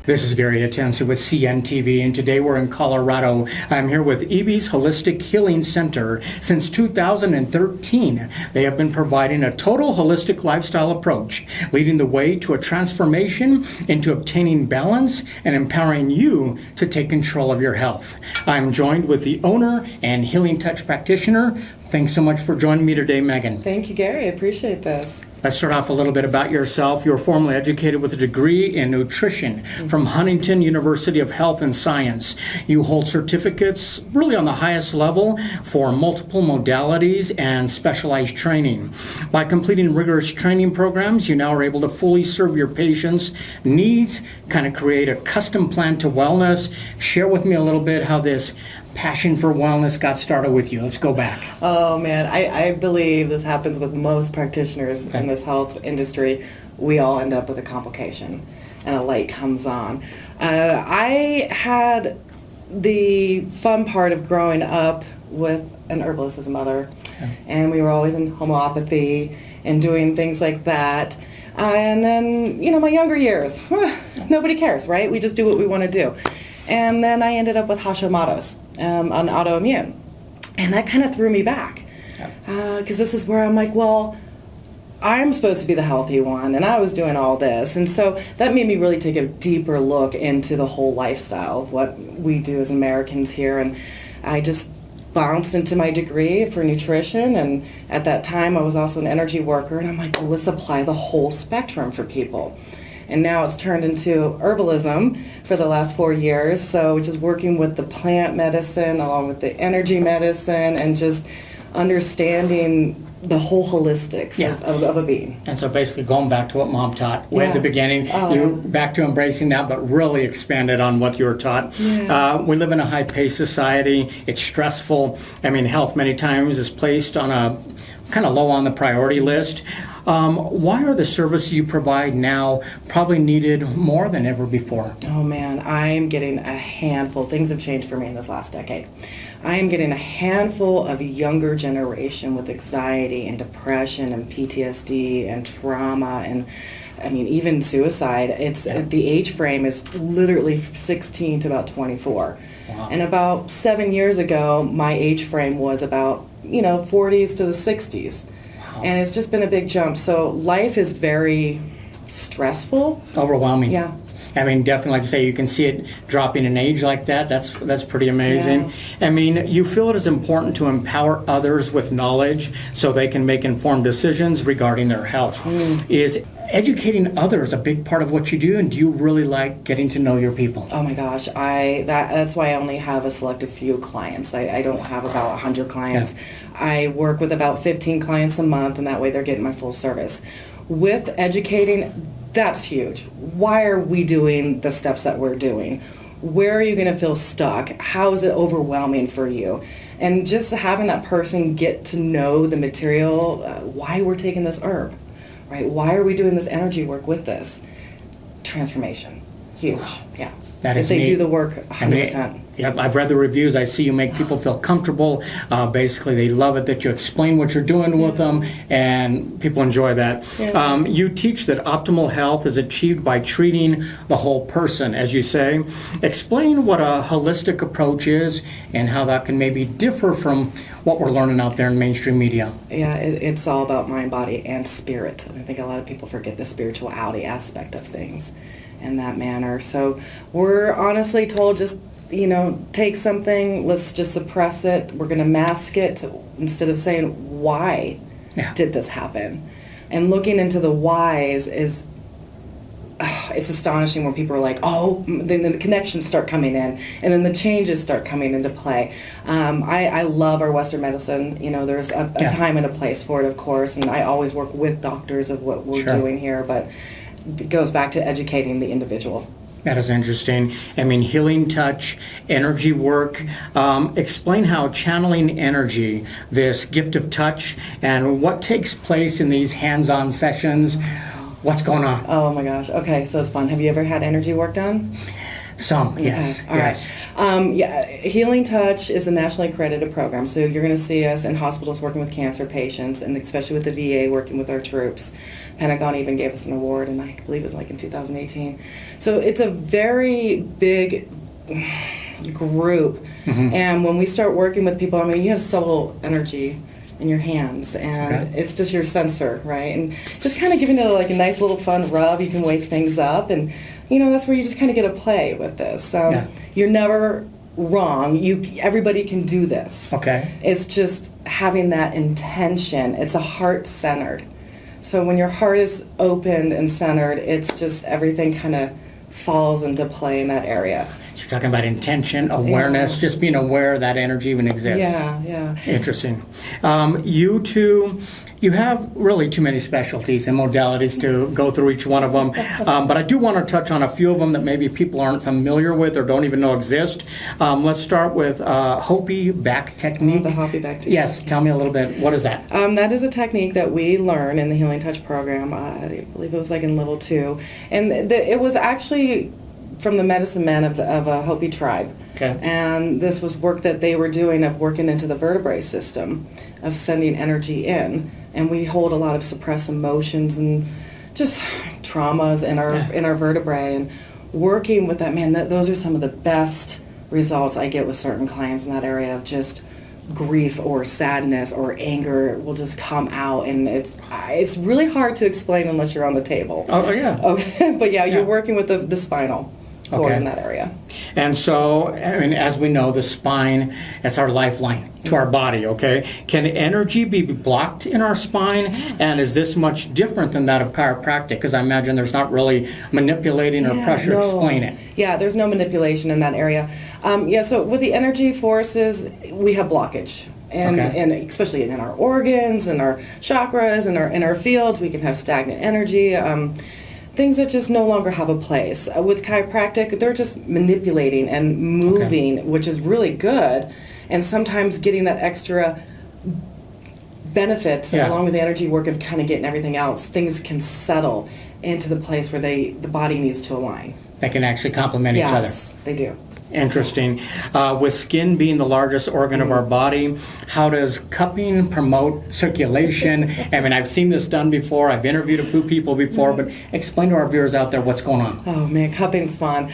This is Gary Atencio with CNTV, and today we're in Colorado. I'm here with EB's Holistic Healing Center. Since 2013, they have been providing a total holistic lifestyle approach, leading the way to a transformation into obtaining balance and empowering you to take control of your health. I'm joined with the owner and Healing Touch practitioner. Thanks so much for joining me today, Megan. Thank you, Gary. I appreciate this. Let's start off a little bit about yourself. You're formally educated with a degree in nutrition from Huntington University of Health and Science. You hold certificates really on the highest level for multiple modalities and specialized training. By completing rigorous training programs, you now are able to fully serve your patients' needs, kind of create a custom plan to wellness. Share with me a little bit how this passion for wellness got started with you. Let's go back. Oh man, I believe this happens with most practitioners in this health industry. We all end up with a complication and a light comes on. I had the fun part of growing up with an herbalist as a mother, and we were always in homeopathy and doing things like that. And then, my younger years, nobody cares, right? We just do what we want to do. And then I ended up with Hashimoto's on autoimmune. And that kind of threw me back. Because this is where I'm like, well, I'm supposed to be the healthy one, and I was doing all this. And so that made me really take a deeper look into the whole lifestyle of what we do as Americans here. And I just bounced into my degree for nutrition. And at that time, I was also an energy worker. And I'm like, well, let's apply the whole spectrum for people. And now it's turned into herbalism for the last 4 years, so just working with the plant medicine along with the energy medicine and just understanding the whole holistics of a being. And so basically going back to what Mom taught way at the beginning, you're back to embracing that, but really expanded on what you were taught. We live in a high-paced society. It's stressful. I mean, health many times is placed on a kind of low on the priority list. Why are the services you provide now probably needed more than ever before? Oh man, I'm getting a handful. Things have changed for me in this last decade. I am getting a handful of younger generation with anxiety and depression and PTSD and trauma and even suicide. The age frame is literally 16 to about 24. Wow. And about 7 years ago, my age frame was about 40s to the 60s. Wow. And it's just been a big jump. So life is very stressful. Overwhelming. Yeah. I mean, definitely, like you say, you can see it dropping in age like that. That's pretty amazing. Yeah. I mean, you feel it is important to empower others with knowledge so they can make informed decisions regarding their health. Is educating others a big part of what you do, and do you really like getting to know your people? Oh my gosh, that's why I only have a selective few clients. I don't have about 100 clients. Yeah. I work with about 15 clients a month, and that way they're getting my full service. With educating, that's huge. Why are we doing the steps that we're doing? Where are you going to feel stuck? How is it overwhelming for you? And just having that person get to know the material, why we're taking this herb, right? Why are we doing this energy work with this? Transformation. Huge. Wow. Yeah. That is if they neat. do the work 100%. I've read the reviews. I see you make people feel comfortable. Basically, they love it that you explain what you're doing with them, and people enjoy that. Yeah. You teach that optimal health is achieved by treating the whole person, as you say. Explain what a holistic approach is and how that can maybe differ from what we're learning out there in mainstream media. Yeah, it's all about mind, body, and spirit. And I think a lot of people forget the spirituality aspect of things in that manner. So we're honestly told just, take something, let's just suppress it. We're going to mask it instead of saying, why did this happen? And looking into the whys is, it's astonishing when people are like, then the connections start coming in, and then the changes start coming into play. I love our Western medicine. There's a time and a place for it, of course, and I always work with doctors of what we're doing here, but it goes back to educating the individual. That is interesting. I mean, healing touch, energy work. Explain how channeling energy, this gift of touch, and what takes place in these hands-on sessions. What's going on? Oh my gosh. Okay, so it's fun. Have you ever had energy work done? Some, yes, Okay, all yes. right. Yeah, Healing Touch is a nationally accredited program, so you're going to see us in hospitals working with cancer patients, and especially with the VA working with our troops. Pentagon even gave us an award, and I believe it was like in 2018. So it's a very big group, and when we start working with people, I mean, you have subtle energy in your hands, and it's just your sensor, right? And just kind of giving it like a nice little fun rub, you can wake things up, and that's where you just kind of get to play with this. You're never wrong. Everybody can do this. Okay. It's just having that intention. It's a heart-centered. So when your heart is opened and centered, it's just everything kind of falls into play in that area. So you're talking about intention, awareness, just being aware that energy even exists. Yeah. Interesting. You two, you have really too many specialties and modalities to go through each one of them, but I do want to touch on a few of them that maybe people aren't familiar with or don't even know exist. Let's start with Hopi back technique. The Hopi back technique. Yes, tell me a little bit. What is that? That is a technique that we learn in the Healing Touch program. I believe it was like in level 2. And it was actually from the medicine men of a Hopi tribe. Okay. And this was work that they were doing of working into the vertebrae system, of sending energy in. And we hold a lot of suppressed emotions and just traumas in our vertebrae. And working with that, man, those are some of the best results I get with certain clients in that area of just grief or sadness or anger will just come out, and it's really hard to explain unless you're on the table. Oh, yeah. Okay, but you're working with the spinal cord in that area. And so, I mean, as we know, the spine is our lifeline to our body, okay? Can energy be blocked in our spine? And is this much different than that of chiropractic? Because I imagine there's not really manipulating or pressure. No. Explain it. Yeah, there's no manipulation in that area. So with the energy forces, we have blockage. And especially in our organs and our chakras and in our fields, we can have stagnant energy. Things that just no longer have a place. With chiropractic, they're just manipulating and moving, which is really good, and sometimes getting that extra benefits along with the energy work of kind of getting everything else. Things can settle into the place where the body needs to align. They can actually complement each other. Yes, they do. Interesting. With skin being the largest organ of our body, how does cupping promote circulation? I mean, I've seen this done before. I've interviewed a few people before, but explain to our viewers out there what's going on. Oh man, cupping's fun.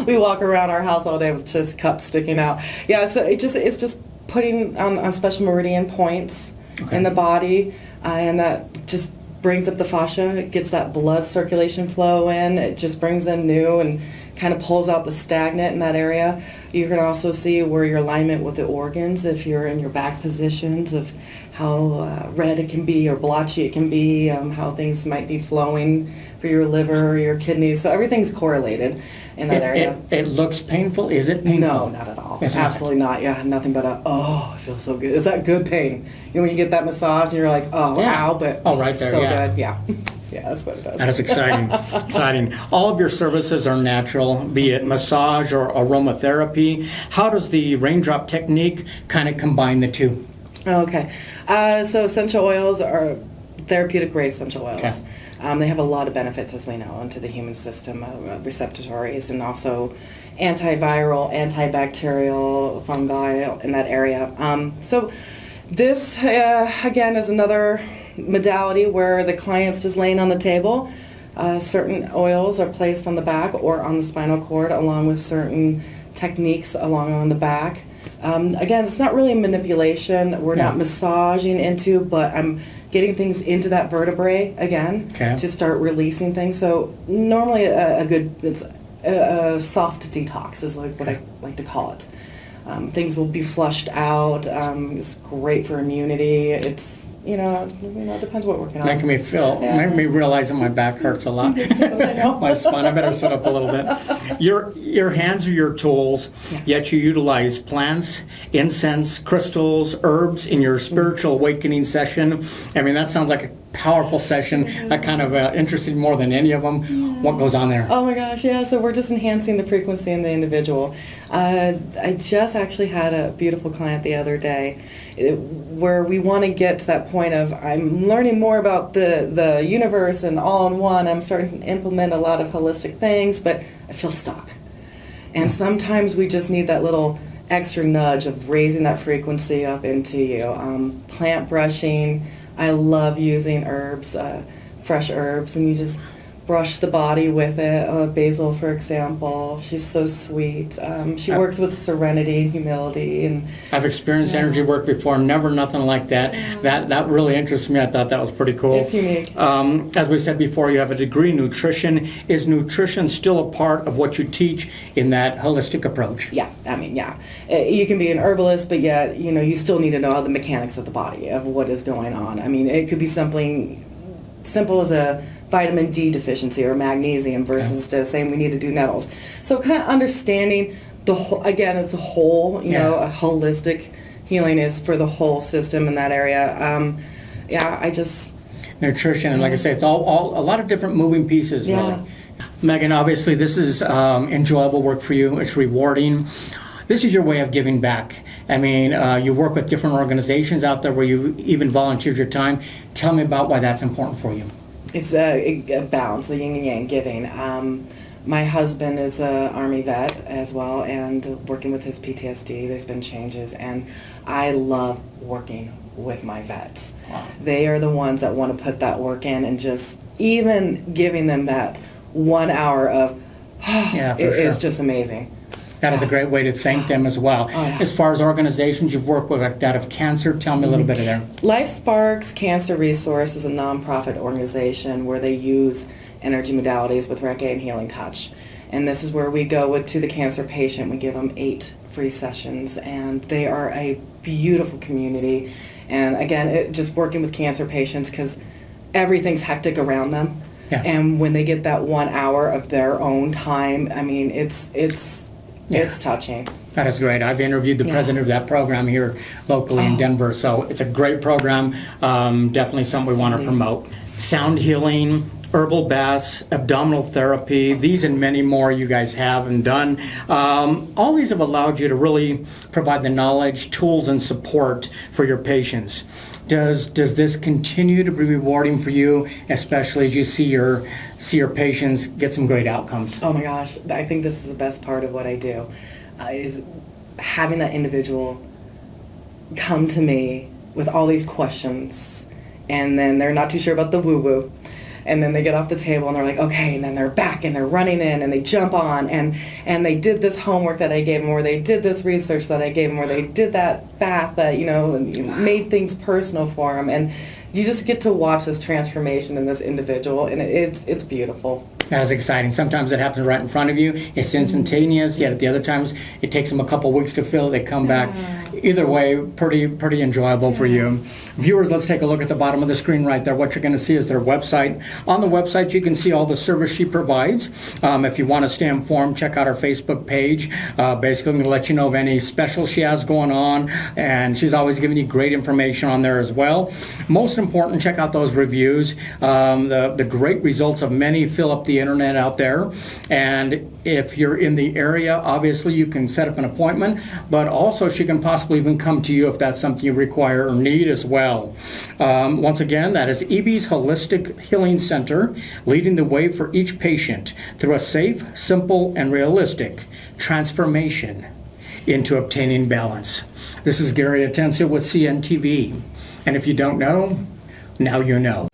We walk around our house all day with just cups sticking out. Yeah, so it's just putting on special meridian points in the body, and that just brings up the fascia. It gets that blood circulation flow in. It just brings in new and kind of pulls out the stagnant in that area. You can also see where your alignment with the organs, if you're in your back positions, of how red it can be or blotchy it can be, how things might be flowing for your liver or your kidneys. So everything's correlated in that area. It looks painful. Is it painful? No, not at all. It's Absolutely not. Yeah, nothing but it feels so good. Is that good pain? When you get that massage and you're like, wow, but right there, so good. Yeah. Yeah, that's what it does. That is exciting. Exciting. All of your services are natural, be it massage or aromatherapy. How does the raindrop technique kind of combine the two? Okay. So essential oils are therapeutic grade essential oils. Okay. They have a lot of benefits, as we know, into the human system, receptatories, and also antiviral, antibacterial, fungi in that area. So this, again, is another modality where the client's just laying on the table. Certain oils are placed on the back or on the spinal cord, along with certain techniques along on the back. Again, it's not really manipulation. We're not massaging into, but I'm getting things into that vertebrae again to start releasing things. So normally it's a soft detox is like what I like to call it. Things will be flushed out. It's great for immunity. It's it depends what we're working on. Making me realize that my back hurts a lot. My spine. I better sit up a little bit. Your hands are your tools, yet you utilize plants, incense, crystals, herbs in your spiritual awakening session. I mean, that sounds like a powerful session that kind of interested me more than any of them. Yeah. What goes on there? Oh my gosh, yeah. So we're just enhancing the frequency in the individual. I just actually had a beautiful client the other day where we want to get to that point of I'm learning more about the universe and all in one. I'm starting to implement a lot of holistic things, but I feel stuck. And sometimes we just need that little extra nudge of raising that frequency up into you. Plant brushing. I love using herbs, fresh herbs, and you just brush the body with it. Basil, for example, she's so sweet. She works with serenity and humility. And I've experienced energy work before. Never nothing like that. That really interests me. I thought that was pretty cool. It's unique. As we said before, you have a degree in nutrition. Is nutrition still a part of what you teach in that holistic approach? Yeah, you can be an herbalist, but yet you still need to know the mechanics of the body, of what is going on. I mean, it could be something simple as a vitamin D deficiency or magnesium versus to saying we need to do nettles. So kind of understanding the whole, again, it's a whole, a holistic healing is for the whole system in that area. Nutrition, and like I say, it's all a lot of different moving pieces, really. Megan, obviously this is enjoyable work for you. It's rewarding. This is your way of giving back. I mean, you work with different organizations out there where you even volunteered your time. Tell me about why that's important for you. It's a balance, the yin and yang giving. My husband is an Army vet as well, and working with his PTSD, there's been changes, and I love working with my vets. Wow. They are the ones that want to put that work in, and just even giving them that 1 hour of, is just amazing. That is a great way to thank them as well. As far as organizations you've worked with, like that of cancer, tell me a little bit of there. Life Sparks Cancer Resource is a nonprofit organization where they use energy modalities with Reiki and Healing Touch. And this is where we go to the cancer patient. We give them 8 free sessions, and they are a beautiful community. And again, just working with cancer patients because everything's hectic around them. Yeah. And when they get that 1 hour of their own time, I mean, it's touching. That is great. I've interviewed the president of that program here locally in Denver, so it's a great program. Definitely something we want to promote. Sound healing, herbal baths, abdominal therapy, these and many more you guys have and done. All these have allowed you to really provide the knowledge, tools, and support for your patients. Does this continue to be rewarding for you, especially as you see your patients get some great outcomes? Oh my gosh, I think this is the best part of what I do, is having that individual come to me with all these questions, and then they're not too sure about the woo-woo. And then they get off the table and they're like, okay, and then they're back and they're running in and they jump on and they did this homework that I gave them, or they did this research that I gave them, or they did that bath that, made things personal for them. And you just get to watch this transformation in this individual, and it's beautiful. That's exciting. Sometimes it happens right in front of you. It's instantaneous, yet at the other times it takes them a couple weeks to fill. They come back. Either way, pretty enjoyable for you. Viewers, let's take a look at the bottom of the screen right there. What you're going to see is their website. On the website, you can see all the service she provides. If you want to stay informed, check out our Facebook page. Basically, I'm going to let you know of any specials she has going on, and she's always giving you great information on there as well. Most important, check out those reviews. The great results of many fill up the internet out there. And if you're in the area, obviously you can set up an appointment, but also she can possibly even come to you if that's something you require or need as well. Once again, that is EB's Holistic Healing Center, leading the way for each patient through a safe, simple, and realistic transformation into obtaining balance. This is Gary Atencio with CNTV. And if you don't know, now you know.